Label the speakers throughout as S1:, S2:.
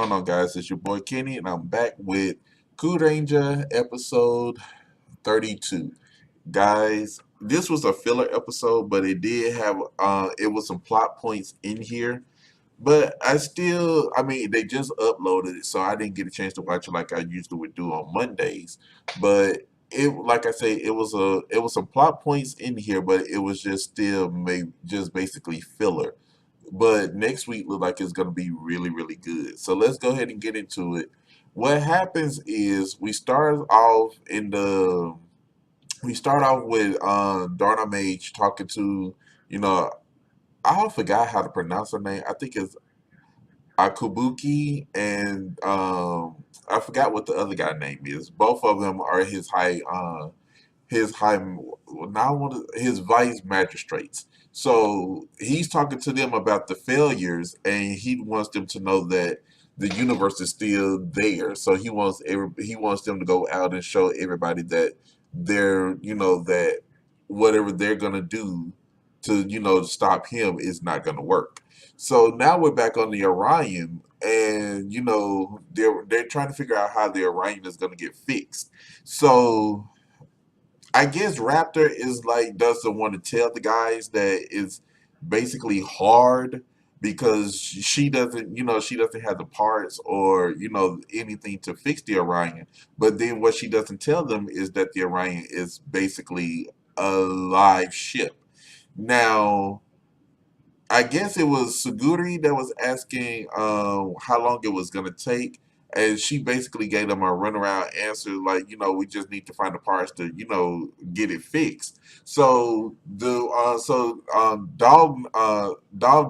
S1: going on, guys? It's your boy Kenny, and I'm back with Kyuranger episode 32. Guys, this was a filler episode, but it did have it was some plot points in here. But I mean, they just uploaded it, so I didn't get a chance to watch it like I usually would do on Mondays. But like I say, it was some plot points in here, but it was just still just basically filler. But next week look like it's gonna be really, really good. So let's go ahead and get into it. What happens is we start off with Darna Mage talking to, you know, I forgot how to pronounce her name. I think it's Akubuki, and I forgot what the other guy name is. Both of them are his high now his vice magistrates. So he's talking to them about the failures, and he wants them to know that the universe is still there. So he wants them to go out and show everybody that that whatever they're gonna do to stop him is not gonna work. So now we're back on the Orion, and they're trying to figure out how the Orion is gonna get fixed. So I guess Raptor is like doesn't want to tell the guys that it's basically hard because she doesn't have the parts or anything to fix the Orion. But then what she doesn't tell them is that the Orion is basically a live ship. Now, I guess it was Suguri that was asking how long it was gonna take, and she basically gave them a runaround answer, like, we just need to find the parts to, get it fixed. So Dog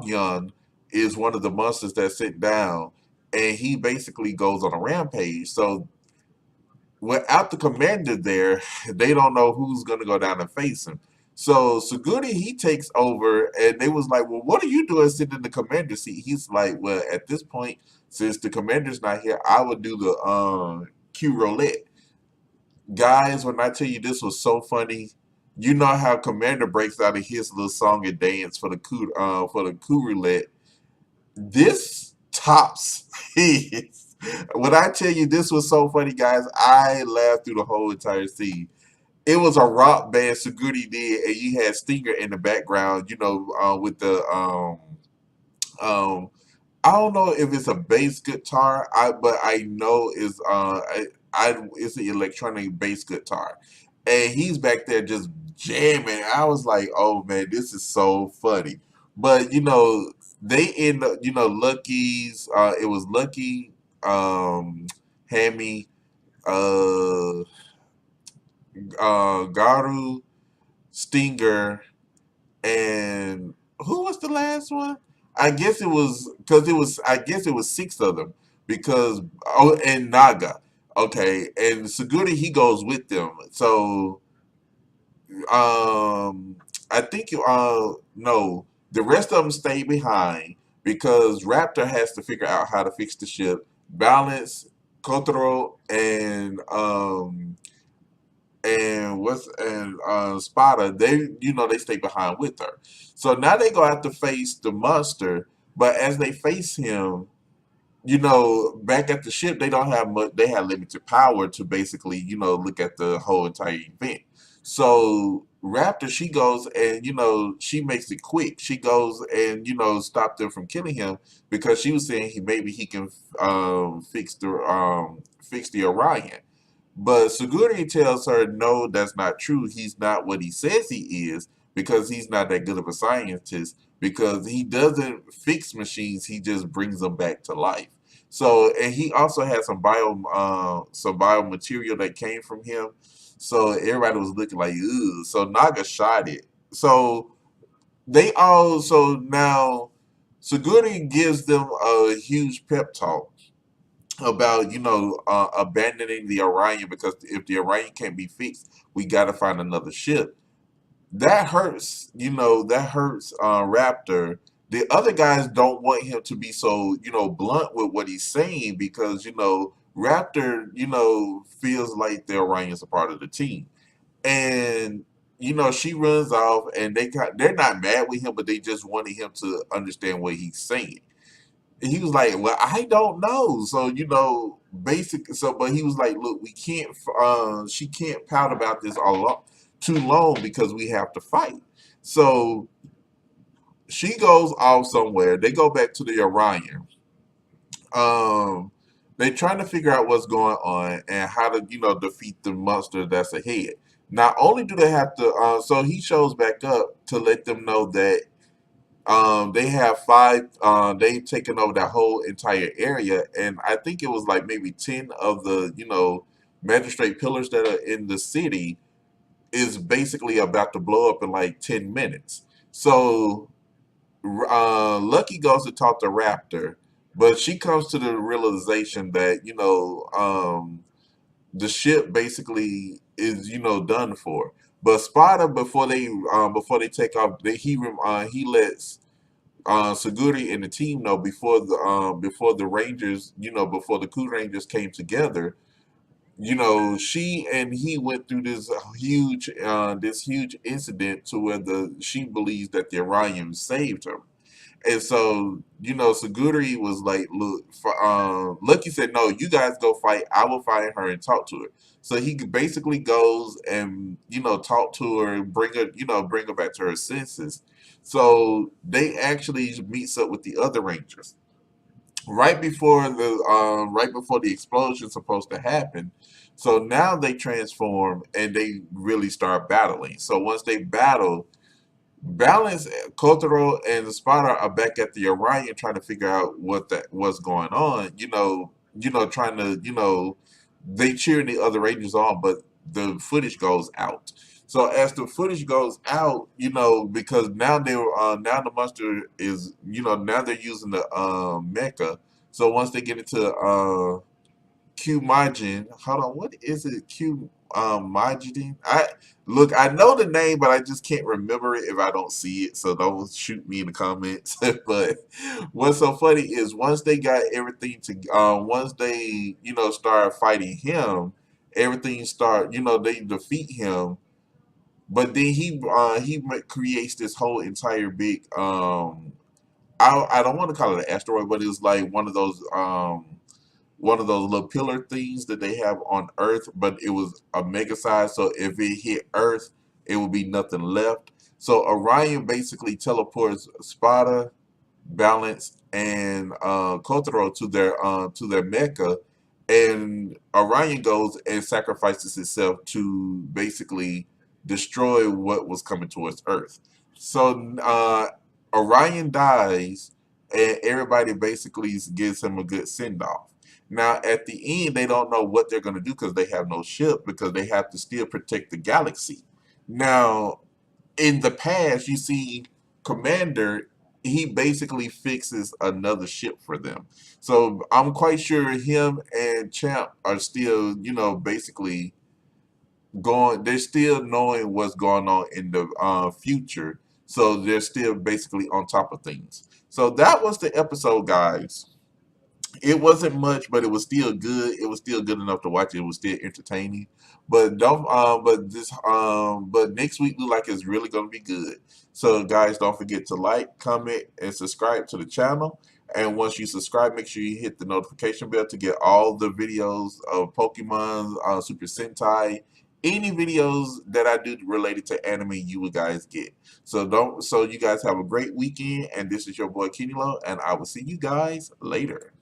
S1: Yun is one of the monsters that sit down, and he basically goes on a rampage. So without the commander there, they don't know who's gonna go down and face him. So Suguri he takes over, and they was like, "Well, what are you doing sitting in the commander seat?" He's like, "Well, at this point, since the commander's not here, I would do the Q roulette." Guys, when I tell you this was so funny, you know how Commander breaks out of his little song and dance for the coup roulette. This tops his. When I tell you this was so funny, guys, I laughed through the whole entire scene. It was a rock band Suguri did, and you had Stinger in the background, with the um I don't know if it's a bass guitar, but I know it's an electronic bass guitar, and he's back there just jamming. I was like, oh man, this is so funny. But they end up, Lucky's. It was Lucky, Hammy, uh, Garu, Stinger, and who was the last one? I guess it was because it was. I guess it was six of them because and Naga. Okay, and Suguri he goes with them. So I think no, the rest of them stay behind because Raptor has to figure out how to fix the ship. Balance, Kotaro, and Spada, they stay behind with her. So now they go out to face the monster, but as they face him, back at the ship, they don't have much. They have limited power to basically, look at the whole entire event. So Raptor, she goes and she makes it quick. She goes and stop them from killing him because she was saying maybe he can fix the Orion. But Suguri tells her, no, that's not true. He's not what he says he is because he's not that good of a scientist because he doesn't fix machines, he just brings them back to life. So, and he also had some biomaterial that came from him. So everybody was looking like, ugh. So Naga shot it. So now Suguri gives them a huge pep talk about abandoning the Orion because if the Orion can't be fixed, we got to find another ship. That hurts, that hurts Raptor. The other guys don't want him to be so blunt with what he's saying because Raptor feels like the Orion is a part of the team, and she runs off, and they're not mad with him, but they just wanted him to understand what he's saying. he was like, "Well, I don't know." So basic. So, but he was like, "Look, we can't. She can't pout about this a lot too long because we have to fight." So she goes off somewhere. They go back to the Orion. Um, they trying to figure out what's going on and how to defeat the monster that's ahead. Not only do they have to, so he shows back up to let them know that they have five. They've taken over that whole entire area, and I think it was like maybe 10 of the magistrate pillars that are in the city is basically about to blow up in like 10 minutes. So Lucky goes to talk to Raptor, but she comes to the realization that the ship basically is done for. But Spada, before they take off, he lets Saguri and the team know before the Rangers, before the Coup Rangers came together. She and he went through this huge incident to where the she believes that the Orion saved her. And so, Saguri was like, "Look, Lucky said, no, you guys go fight. I will find her and talk to her." So he basically goes and talk to her, bring her back to her senses. So they actually meets up with the other Rangers right before the explosion's supposed to happen. So now they transform and they really start battling. So once they battle, Balance, Kotaro, and Spada are back at the Orion trying to figure out what's going on. Trying to they cheering the other Rangers on, but the footage goes out. So as the footage goes out, because now the monster is now they're using the mecha. So once they get into Q Majin. Hold on, what is it? Q Majin? I know the name, but I just can't remember it if I don't see it. So don't shoot me in the comments. But what's so funny is once they got everything to once they start fighting him, everything start they defeat him. But then creates this whole entire big I don't want to call it an asteroid, but it's like one of those little pillar things that they have on Earth, but it was a mega size. So if it hit Earth, it would be nothing left. So Orion basically teleports Spada, Balance, and Kotaro to their mecha, and Orion goes and sacrifices itself to basically destroy what was coming towards Earth. So Orion dies, and everybody basically gives him a good send off. Now at the end, they don't know what they're going to do because they have no ship because they have to still protect the galaxy. Now in the past, you see Commander, he basically fixes another ship for them. So I'm quite sure him and Champ are still, basically going. They're still knowing what's going on in the future. So they're still basically on top of things. So that was the episode, guys. It wasn't much, but it was still good. It was still good enough to watch. It was still entertaining. But don't but next week look like it's really gonna be good. So guys, don't forget to like, comment, and subscribe to the channel. And once you subscribe, make sure you hit the notification bell to get all the videos of Pokemon, Super Sentai, any videos that I do related to anime you would guys get. So you guys have a great weekend, and this is your boy Kenilo, and I will see you guys later.